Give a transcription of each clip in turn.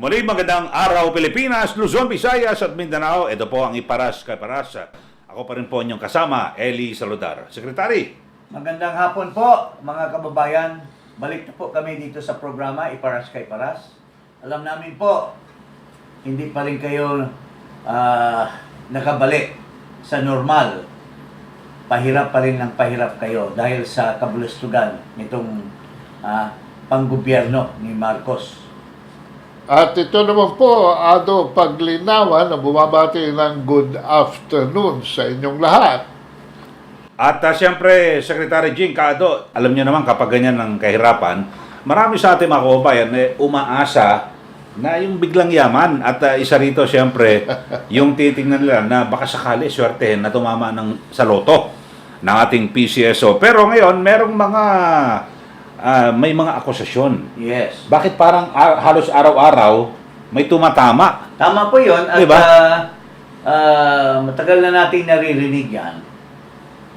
Muli magandang araw Pilipinas, Luzon, Visayas at Mindanao. Ito po ang Iparas kay Paras. Ako pa rin po inyong kasama, Eli Saludar. Sekretary. Magandang hapon po mga kababayan. Balik na po kami dito sa programa Iparas kay Paras. Alam namin po, hindi pa rin kayo nakabalik sa normal. Pahirap pa rin ng pahirap kayo dahil sa kabulustugan nitong panggobyerno ni Marcos. At ito naman po, Ado Paglinawan, na bumabati ng good afternoon sa inyong lahat. At siyempre, Secretary Jing Cado, alam niyo naman kapag ganyan ng kahirapan, marami sa ating mga kababayan umaasa na yung biglang yaman. At isa rito, siyempre, yung titingnan nila na baka sakali swertehin na tumama sa loto ng ating PCSO. Pero ngayon, merong may mga akusasyon. Yes. Bakit parang halos araw-araw may tumatama? Tama po yun. At Diba? matagal na natin naririnig yan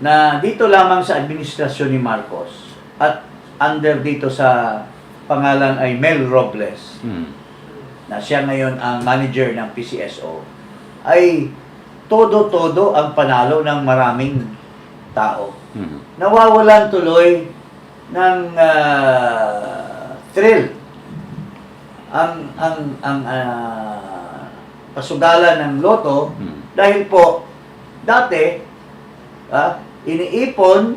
na dito lamang sa administrasyon ni Marcos at under dito sa pangalan ay Mel Robles, na siya ngayon ang manager ng PCSO, ay todo-todo ang panalo ng maraming tao. Nawawalan tuloy ng thrill ang pasugalan ng loto dahil po dati iniipon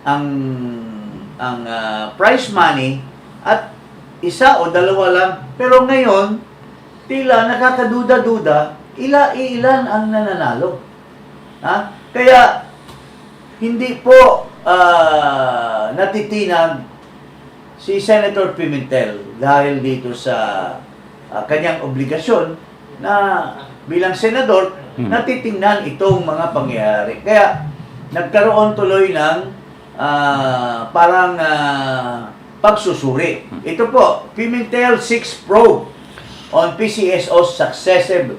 ang prize money at isa o dalawa lang, pero ngayon tila nakakaduda-duda ilan ang nananalo. Kaya hindi po natitinag si Senator Pimentel dahil dito sa kanyang obligasyon na bilang senador natitingnan itong mga pangyayari. Kaya nagkaroon tuloy ng parang pagsusuri. Ito po, Pimentel 6 probe on PCSO's successive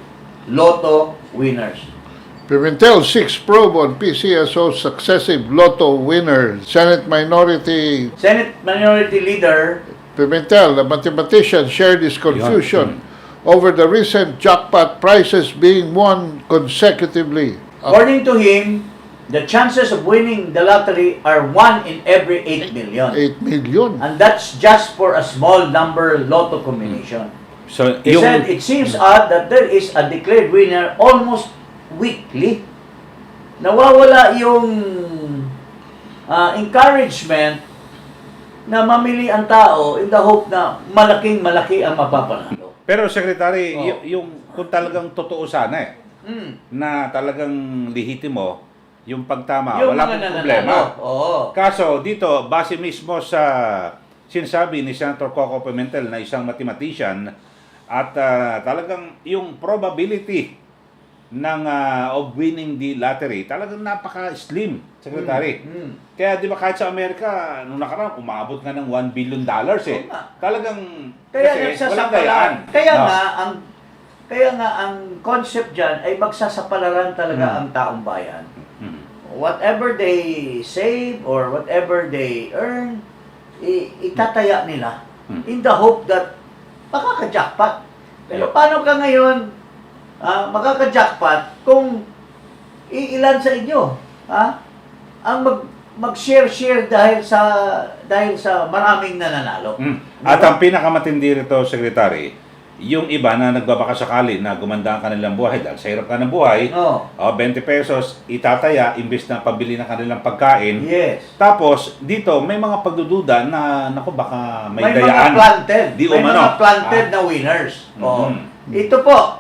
lotto winners. Pimentel 6 probe on PCSO successive lotto winners. Senate Minority Leader Pimentel, the mathematician, shared his confusion over the recent jackpot prizes being won consecutively. According to him, the chances of winning the lottery are 1 in every 8 million. 8 million. And that's just for a small number lotto combination. So, He said, it seems odd that there is a declared winner almost weekly. Nawawala yung encouragement na mamili ang tao in the hope na malaki ang mapapanalo. pero Secretary, yung kung talagang totoo sana na talagang lihitimo yung pagtama, Yung wala mga pong problema. Oo. Kaso dito, base mismo sa sinasabi ni Senator Coco Pimentel na isang mathematician at talagang yung probability ng of winning the lottery talagang napaka-slim, Secretary. Kaya di ba kahit sa Amerika nung nakaraan umabot nga ng $1 billion eh. Talagang Kaya kasi walang gayaan. Kaya nga ang concept diyan ay magsasapalaran talaga ang taong bayan. Whatever they save or whatever they earn, itataya nila in the hope that makaka-jackpot. Pero paano ka ngayon makaka-jackpot kung iilan sa inyo ang mag-share dahil sa maraming nananalo. At ang pinakamatindi rito, Secretary, yung iba na nagbabaka sakali na gumanda ang kanilang buhay dahil sa hirap ka ng buhay, 20 pesos itataya imbes na pabili ng kanilang pagkain. Yes. Tapos, dito, may mga pagdududa na, naku, baka may May dayaan. mga planted. Di May umano. mga planted na winners. Ito po,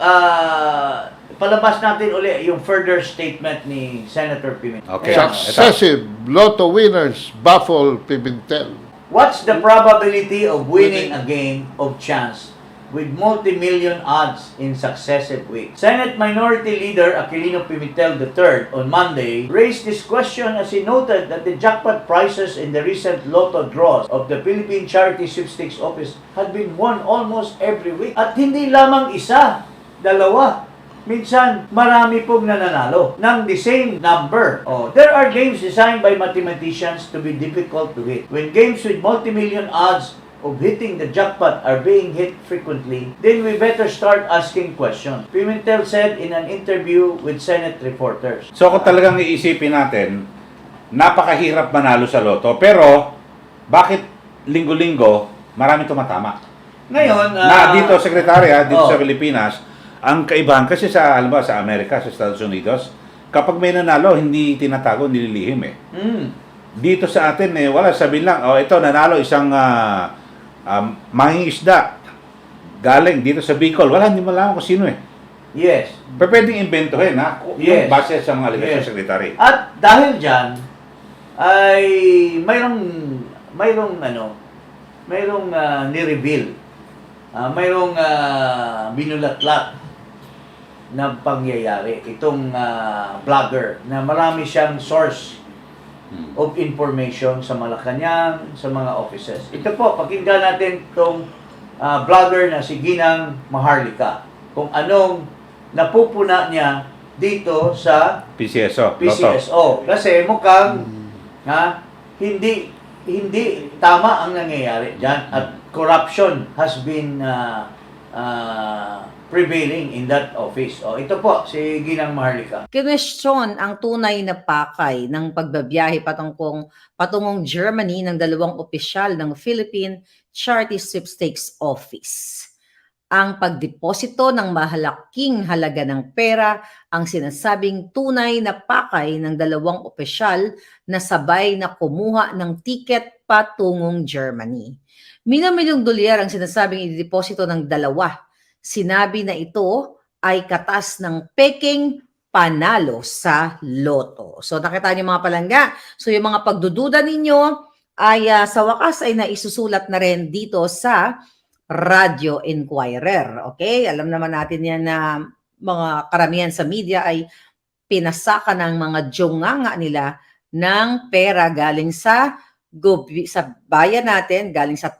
palabas natin uli yung further statement ni Senator Pimentel. Okay. Successive lotto winners baffle Pimentel. What's the probability of winning a game of chance with multi-million odds in successive weeks? Senate Minority Leader Aquilino Pimentel III on Monday raised this question as he noted that the jackpot prizes in the recent lotto draws of the Philippine Charity Sweepstakes Office had been won almost every week. At hindi lamang isa, dalawa. Minsan, marami pong nananalo ng the same number. There are games designed by mathematicians to be difficult to hit. When games with multi-million odds of hitting the jackpot are being hit frequently, then we better start asking questions. Pimentel said in an interview with Senate reporters. So kung talagang iisipin natin, napakahirap manalo sa loto. Pero, bakit linggo-linggo marami tumatama? Ngayon, Na dito, Sekretary, dito oh. sa Pilipinas, ang kaibahan kasi sa, alam ba, sa Amerika, sa Estados Unidos, kapag may nanalo, hindi tinatago, nililihim eh. Dito sa atin, wala, sabihin lang, ito, nanalo isang mangingisda galing dito sa Bicol. Wala, hindi mo alam kung sino eh. Yes. Pero pwedeng imbentohin, ha? Yes. Base sa mga aligasyon, Yes. Secretary. At dahil dyan, ay mayroong ni-reveal. Mayroong binulatlat na pangyayari. Itong vlogger na marami siyang source of information sa Malacanang, sa mga offices. Ito po, pakinggan natin itong vlogger na si Ginang Maharlika. Kung anong napupuna niya dito sa PCSO. Loto. PCSO. Kasi mukhang hindi tama ang nangyayari diyan at corruption has been prevailing in that office. Ito po si Ginang Maharlika. Kinwestiyon ang tunay na pakay ng pagbabiyahe patungong Germany ng dalawang opisyal ng Philippine Charity Sweepstakes Office. Ang pagdeposito ng mahalaking halaga ng pera ang sinasabing tunay na pakay ng dalawang opisyal na sabay na kumuha ng tiket patungong Germany. Milyon-milyong dolyar ang sinasabing ideposito ng dalawa. Sinabi na ito ay katas ng peking panalo sa loto. So nakita niyo mga palangga. So yung mga pagdududa ninyo ay sa wakas ay naisusulat na rin dito sa Radio Inquirer. Okay? Alam naman natin yan na mga karamihan sa media ay pinasaka ng mga dyonganga nila ng pera galing sa bayan natin, galing sa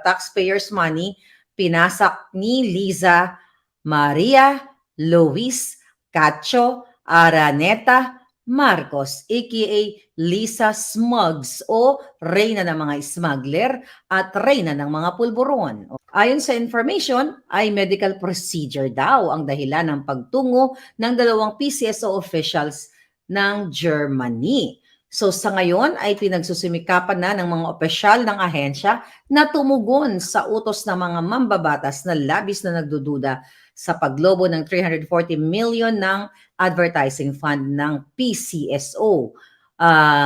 taxpayers money, pinasak ni Liza Maria Luis Cacho Araneta Marcos, aka Lisa Smugs o Reyna ng mga smuggler at Reyna ng mga pulburon. Ayon sa information, ay medical procedure daw ang dahilan ng pagtungo ng dalawang PCSO officials ng Germany. So sa ngayon ay pinagsusumikapan na ng mga opisyal ng ahensya na tumugon sa utos ng mga mambabatas na labis na nagdududa sa paglobo ng 340 million ng advertising fund ng PCSO.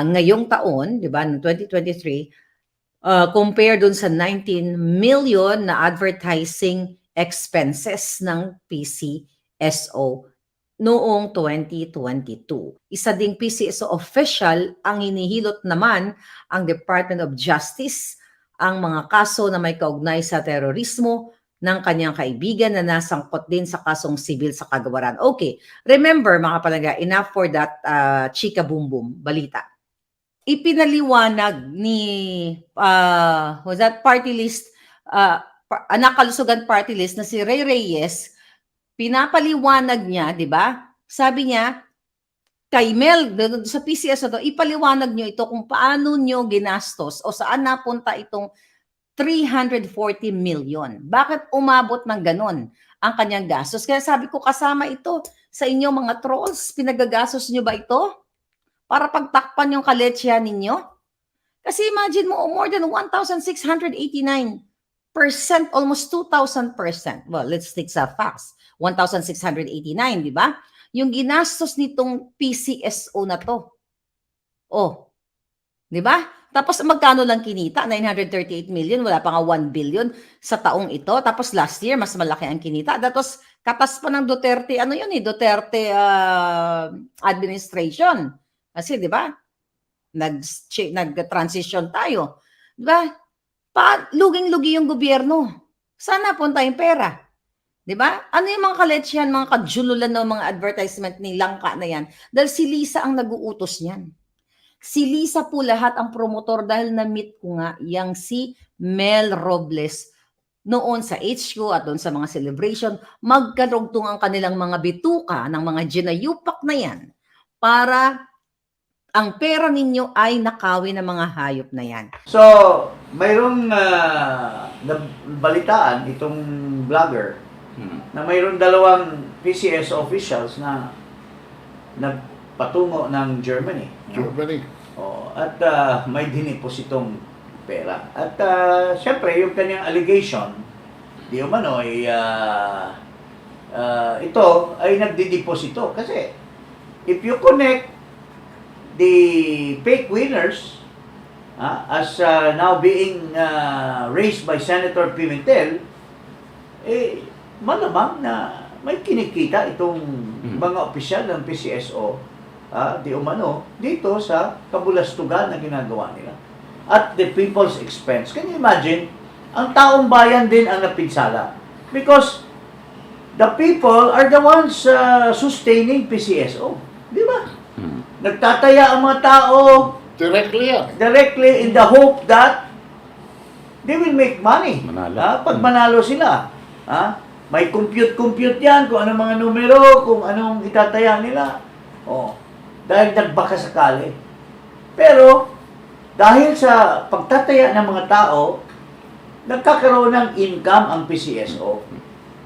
Ngayong taon, di ba, ng 2023, compare dun sa 19 million na advertising expenses ng PCSO noong 2022. Isa ding PCSO official ang hinihilot naman ang Department of Justice ang mga kaso na may kaugnay sa terorismo ng kanyang kaibigan na nasangkot din sa kasong sibil sa kagawaran. Okay, remember mga palangga, enough for that chika boom boom balita. Ipinaliwanag ni was that party list, nakalusugan party list na si Ray Reyes. Pinapaliwanag niya, di ba? Sabi niya, kay Mel, sa PCS na to, ipaliwanag niyo ito kung paano niyo ginastos o saan napunta itong 340 million. Bakit umabot ng ganon ang kanyang gastos? Kaya sabi ko, kasama ito sa inyo mga trolls. Pinagagastos niyo ba ito? Para pagtakpan yung kaletsya ninyo? Kasi imagine mo, more than 1,689%, almost 2,000%. Well, let's stick sa facts. 1,689, di ba? Yung ginastos nitong PCSO na to. Oh, di ba? Tapos magkano lang kinita? 938 million, wala pa nga 1 billion sa taong ito. Tapos last year, mas malaki ang kinita. Tapos katas pa ng Duterte, ano yun eh, Duterte administration. Kasi di ba? Nag-transition tayo. Di ba? Luging-lugi yung gobyerno. Saan napunta yung pera? Di ba? Ano yung mga kaletsyan, mga kajululan ng mga advertisement ni Langka na yan? Dahil si Lisa ang nag-uutos niyan. Si Lisa po lahat ang promotor dahil na-meet ko nga yang si Mel Robles noon sa HQ at doon sa mga celebration. Magkarugtong ang kanilang mga bituka ng mga ginayupak na yan para ang pera ninyo ay nakawin ng mga hayop na yan. So, mayroong nabalitaan itong vlogger na mayroong dalawang PCS officials na nagpatungo ng Germany. No? Germany. At may dinipositong pera. At syempre, yung kanyang allegation, di umano ay ito ay nagdideposito. Kasi if you connect the fake winners as now being raised by Senator Pimentel, malamang na may kinikita itong mga opisyal ng PCSO di umano dito sa kabulastugan na ginagawa nila at the people's expense. Can you imagine? Ang taong bayan din ang napinsala because the people are the ones sustaining PCSO. Di ba? Nagtataya ang mga tao Directly yan. directly in the hope that they will make money. Manalo. Pag manalo sila. May compute yan kung anong mga numero, kung anong itataya nila. Dahil nagbaka sakali. Pero, dahil sa pagtataya ng mga tao, nagkakaroon ng income ang PCSO.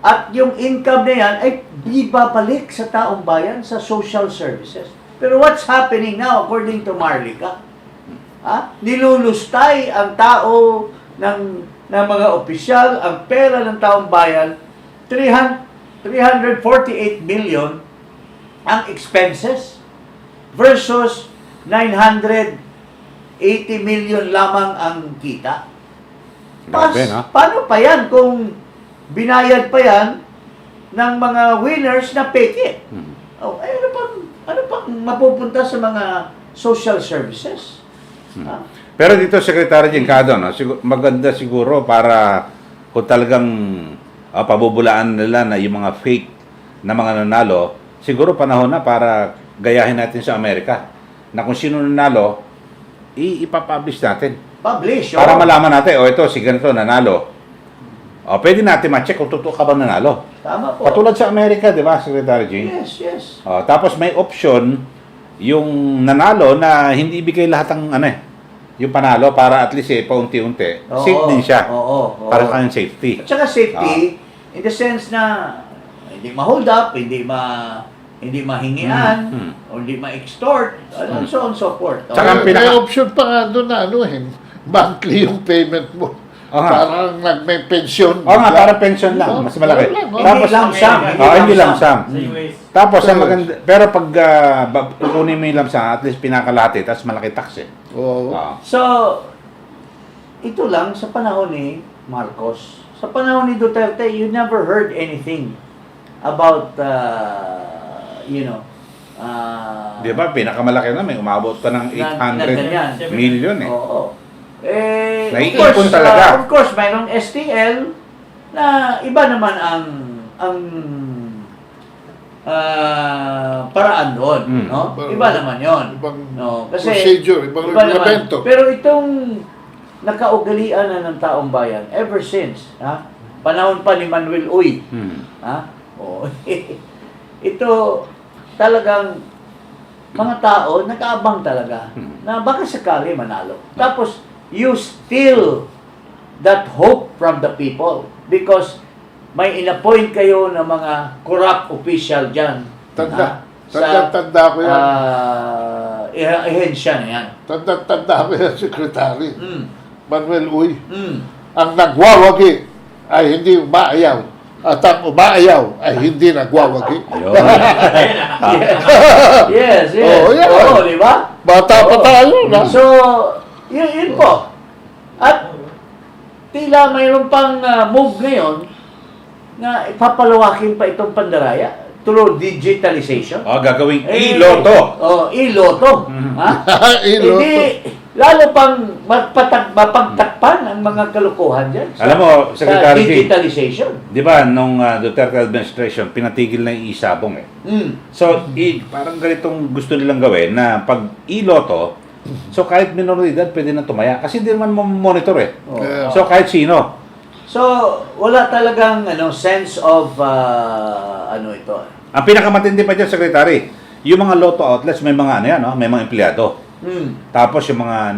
At yung income na yan ay ibabalik sa taong bayan sa social services. Pero what's happening now according to Marlica? Nilulustay ang tao ng mga opisyal, ang pera ng taong bayan, 348 million ang expenses versus 980 million lamang ang kita. Grabe, no? Paano pa yan kung binayad pa yan ng mga winners na peke? Ano pang mapupunta sa mga social services? Pero dito, Secretary Jincado, no, maganda siguro para kung talagang pabubulaan nila na yung mga fake na mga nanalo, siguro panahon na para gayahin natin sa Amerika na kung sino nanalo, ipapublish natin. Publish. Para malaman natin, ito, si ganito nanalo. Pwede natin ma-check kung totoo ka ba nanalo. Tama po. Katulad sa Amerika, di ba, Secretary Jing? Yes. Tapos may option yung nanalo na hindi ibigay lahat ng yung panalo para at least paunti-unti. Oo, Safe din siya. oo. Para kayong safety. At saka safety, in the sense na hindi ma-hold up, hindi mahingian, o hindi ma-extort, and so on and so forth. Tsaka ang May pinaka- option pa nga doon na monthly yung payment mo. Oo nga. Parang may pension. Oo nga, para pension lang. Mas malaki. Hindi lang siyam. Hindi lang siyam. Sa US. Tapos, ang maganda, pero pag kunin mo yung lamsa, at least pinakalati, tapos malaki tax eh. Oo. So, ito lang sa panahon ni Marcos. Sa panahon ni Duterte, you never heard anything about, Di ba, pinakamalaki na, may umabot pa ng 800 ganyan. million eh. Oo. Naiipon talaga. Of course, mayroong STL na iba naman ang paraan doon, no? Iba naman 'yon. Ibang No, kasi procedure, ibang iba naman. reglamento. Pero itong nakaugalian na ng taong bayan ever since, panahon pa ni Manuel Uy, ito talagang mga tao nakaabang talaga na baka sakali manalo. Tapos you steal that hope from the people because may inappoint kayo ng mga corrupt official dyan. Tanda. Sa Tanda ko yan. ehensya na yan. Tanda ko yan, Secretary. Manuel Uy. Ang nagwawagi ay hindi umaayaw. At ang umaayaw ay hindi nagwawagi. Ayun. Yes. Oo, yan. Oo, di ba? Bata pa tayo, na? So, yun po. At tila mayroon pang move ngayon na ipapalawakin pa itong pandaraya through digitalization. Gagawing e-loto. E-loto. Iloto. Hindi, lalo pang mapagtakpan ang mga kalukuhan dyan. Alam mo, Secretary sa Jing, digitalization. di ba, nung Duterte administration, pinatigil na yung isabong eh. So, parang ganitong gusto nilang gawin na pag e-loto, so kahit minoridad, pwede na tumaya. Kasi hindi naman monitor eh. Yeah. So, kahit sino. So, wala talagang sense of ito. Ang pinakamatindi pa dyan, Secretary, yung mga lotto outlets, may mga may mga empleyado. Tapos yung mga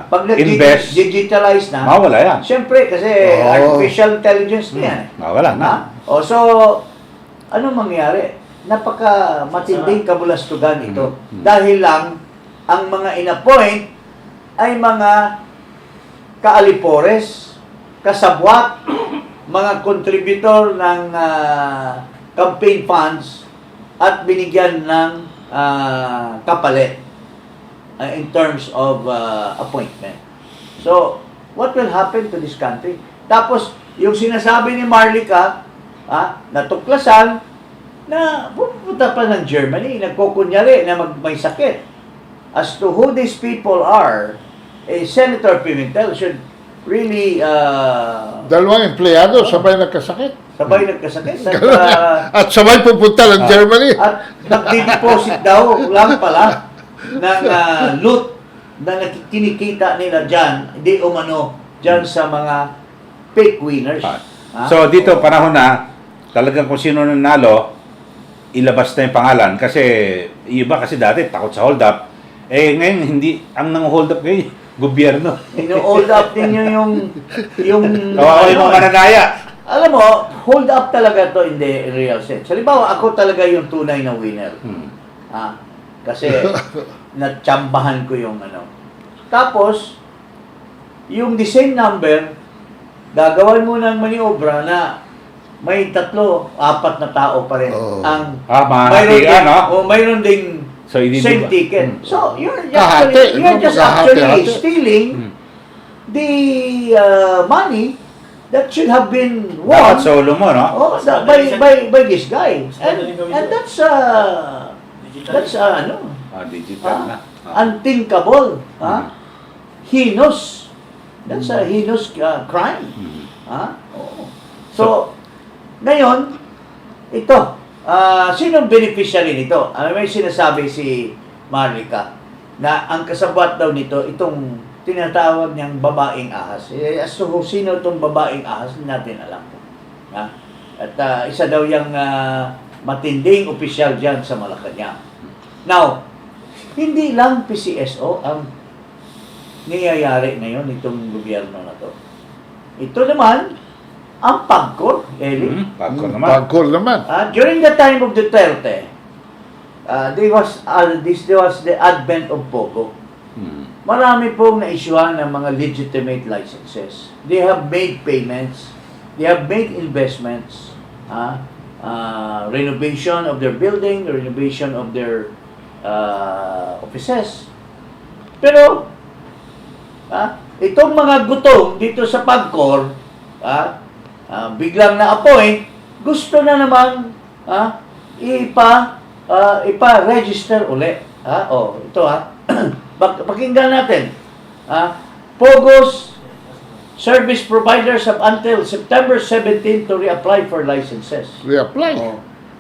Pag nag-invest, nag-digitalize na, mawala yan. siyempre, kasi Oo. artificial intelligence na yan. Mawala na. Ha? O so, ano mangyari? Napaka matinding kabulastugan ito. Dahil lang, ang mga inappoint ay mga kaalipores, kasabwat, mga contributor ng campaign funds at binigyan ng kapalit in terms of appointment. So, what will happen to this country? Tapos, yung sinasabi ni Marlica, natuklasan na pupunta pa ng Germany, nagkukunyari na may sakit. As to who these people are, Senator Pimentel should really Dalawang empleyado, sabay nagkasakit. sabay nagkasakit. At sabay pupunta ng Germany. At nagdi-deposit daw lang pala ng loot na kinikita nila dyan, hindi umano dyan sa mga fake winners. Ha? So dito panahon na talagang kung sino nanalo, ilabas na yung pangalan kasi iba kasi dati takot sa hold up. Ngayon hindi ang nang-hold up ngayon gobyerno. Ino-hold up ninyo yung Kawawa yung mga mananaya. Alam mo, hold up talaga to in the real sense. Halimbawa, ako talaga yung tunay na winner. Kasi natsambahan ko yung ano. Tapos, yung the same number, gagawin mo ng maniobra na may 3, 4 na tao pa rin. Oo. Ang Mahati ka, no? mayroon ding So, hindi same ba? ticket. So, you're Kahati, just kahati, actually kahati. stealing the money that should have been Dapat won solo mo, no? by this guy. And that's ano, Digital na. unthinkable. Heinous. That's a heinous crime. Oo. So, ngayon, ito, sinong beneficiary nito? May sinasabi si Marlica na ang kasabwat daw nito, itong tinatawag niyang babaeng ahas. As to sino itong babaeng ahas, hindi natin alam. At isa daw yung matinding opisyal dyan sa Malacanang. Now, hindi lang PCSO ang nangyayari ngayon itong gobyerno na to. Ito naman, ang PAGCOR, Eli. Pagkor naman. Pagkol naman. During the time of Duterte, this was the advent of POGO. Marami pong na-issuehan ng mga legitimate licenses. They have made payments. They have made investments. Renovation of their building, renovation of their offices. Pero, itong mga gutom dito sa PAGCOR, biglang na-appoint, gusto na naman ipa-register ulit. Ito pakinggan natin. POGO's service providers have until September 17 to reapply for licenses. Reapply.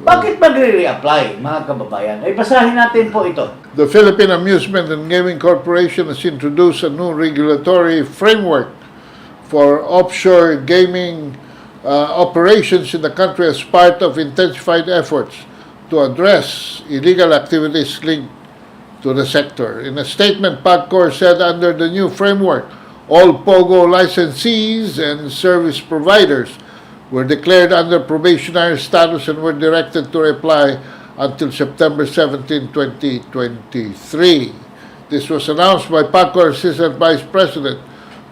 Bakit magre-reapply, mga kababayan? Ay, basahin natin po ito. The Philippine Amusement and Gaming Corporation has introduced a new regulatory framework for offshore gaming operations in the country as part of intensified efforts to address illegal activities linked to the sector. In a statement, PAGCOR said under the new framework, all POGO licensees and service providers were declared under probationary status and were directed to reply until September 17, 2023. This was announced by PAGCOR Assistant Vice President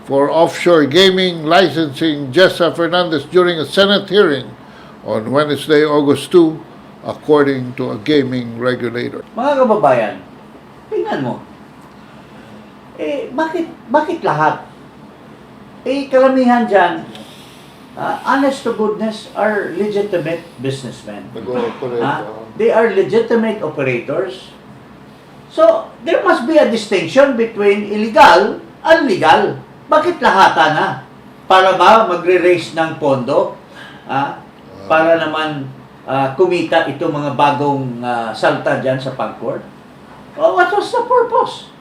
for Offshore Gaming Licensing, Jessa Fernandez, during a Senate hearing on Wednesday, August 2, according to a gaming regulator. Mga kababayan, tingnan mo. Bakit lahat? Karamihan dyan, honest to goodness, are legitimate businessmen. They are legitimate operators. So, there must be a distinction between illegal and legal. Bakit lahata na? Para ba magre-raise ng pondo? Para naman kumita itong mga bagong salta dyan sa PAGCOR? What was the purpose?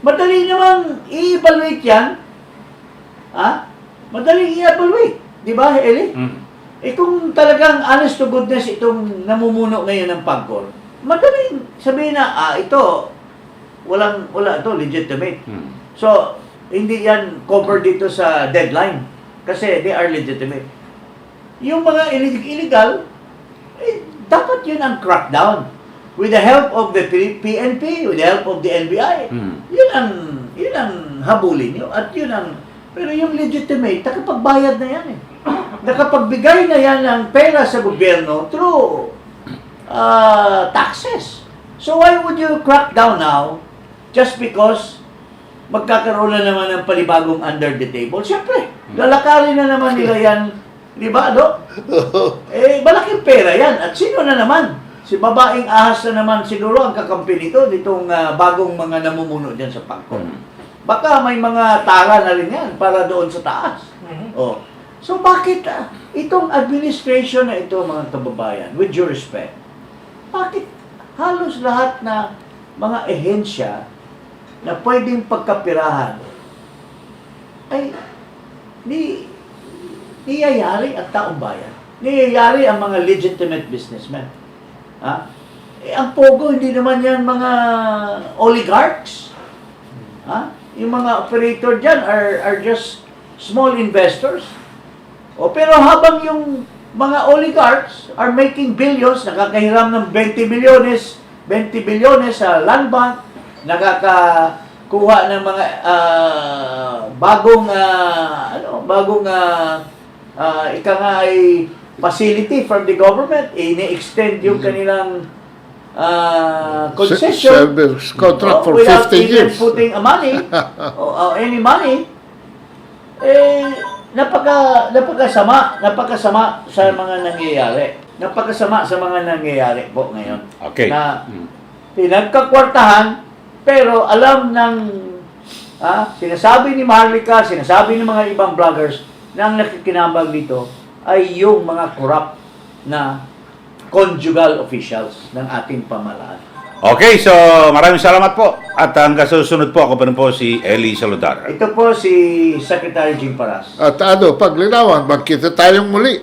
Madali namang i-evaluate yan. Madali i-evaluate. Di ba, Eli? Kung talagang honest to goodness itong namumuno ngayon ng PAGCOR, madaling sabihin na, ito, wala ito, legitimate. Hmm. So, hindi yan covered dito sa deadline kasi they are legitimate. Yung mga illegal, dapat yun ang crackdown. With the help of the PNP, with the help of the NBI, Hmm. yun ang habulin nyo. At yun ang, pero yung legitimate, nakapagbayad na yan eh. Nakapagbigay na yan ng pera sa gobyerno through taxes. So why would you crack down now just because magkakaroon na naman ng panibagong under the table? Siyempre, lalakarin na naman nila yan. Di ba, Dok? Malaking pera yan. At sino na naman? Si babaeng ahas na naman siguro ang kakampi nito, ditong bagong mga namumuno dyan sa pangko. Baka may mga tara na rin yan para doon sa taas. Oh. So bakit itong administration na ito, mga kababayan, with due respect, bakit halos lahat na mga ehensya na pwedeng pagkapirahan ay niyayari ang taong bayan. Niyayari ang mga legitimate businessmen. Ha? Ang Pogo, hindi naman yan mga oligarchs. Ha? Yung mga operator dyan are just small investors. Pero habang yung mga oligarchs are making billions, nakakahiram ng 20 bilyones sa land bank, nakakakuha ng mga bagong ika nga ay facility from the government, ini-extend yung kanilang concession Service contract for without 50 even years. putting any money. Napakasama sa mga nangyayari. Napakasama sa mga nangyayari po ngayon. Okay. Na pinagkakwartahan, pero alam ng sinasabi ni Marlica, sinasabi ng mga ibang vloggers na ang nakikinabang dito ay yung mga corrupt na conjugal officials ng ating pamahalaan. Okay, so maraming salamat po. At hanggang sa susunod po, ako pa rin po si Eli Saludar. Ito po si Secretary Jing Paras. At paglinawan, magkita tayong muli.